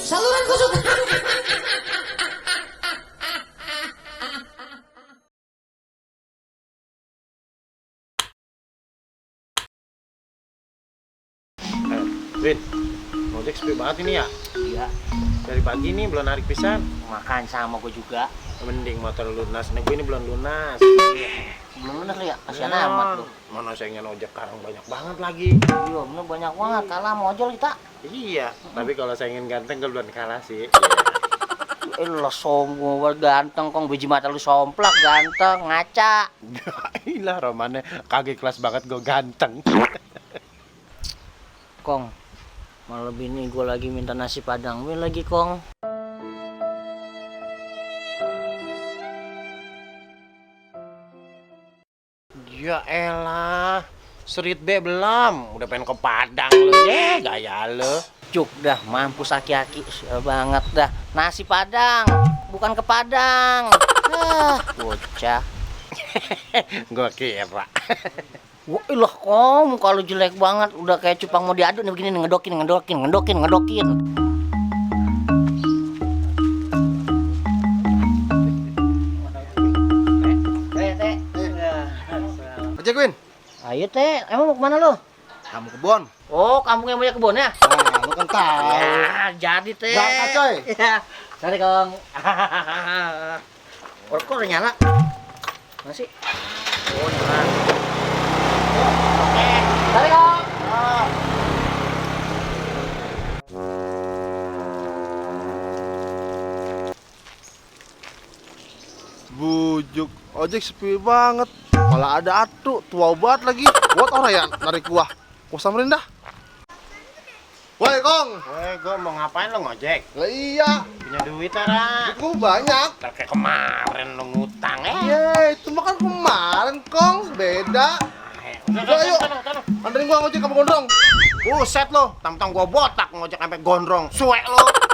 Saluran kesukaan. Win, ngojek sepi banget ini ya? Iya, Dari pagi nih belum narik pisan. makan sama gue juga. Mending motor lunas, nih gue ini belum lunas. Belum bener ya, kasihan Ya, amat lu. Mana sayangnya ojek sekarang banyak banget lagi. Iya, bener banyak banget, kalah sama ojol kita. Iya, tapi kalau sayangin ganteng gue belum kalah sih. Lo sombong banget, ganteng kong, biji mata lu somplak, ganteng, ngaca. Ilah romannya kagak kelas banget gue ganteng. Kong, malam ini gue lagi minta nasi padang mie lagi, Kong. Ya elah, Street B belum, udah pengen ke Padang lu ya, gaya lu. Cuk dah, mampus aki-aki, sial banget dah. Nasi padang, bukan ke Padang. Bocah. Gue kira. Wah, ilah Kong, muka lu jelek banget. Udah kayak cupang mau diaduk nih begini nih, ngedokin. Ojek, Win. Ayo teh, emang mau kemana lu? Kamu kebon. Oh, kamu yang punya kebun ya? Nah, lu kan tahu. Ya, jadi teh. Berangkat, coy. Ya, sorry Kong. Kok udah nyala? Masih? Oh, nyala. Oke, sorry Kong. Bujuk, ojek sepi banget. Malah ada atu, tua banget lagi. Buat orang ya narik gua. Gua samperin dah. Woi, Kong. Weh, gue mau ngapain lo ngojek? Lah iya, Punya duit Tara? duit gua banyak. Ntar kayak kemarin lo ngutang Itu mah kan kemarin, Kong. Beda. Udah, Ayo. sana. Anterin gua ngojek kamu gondrong. Buset lo, tentang gue botak ngojek sampai gondrong. Suek lo.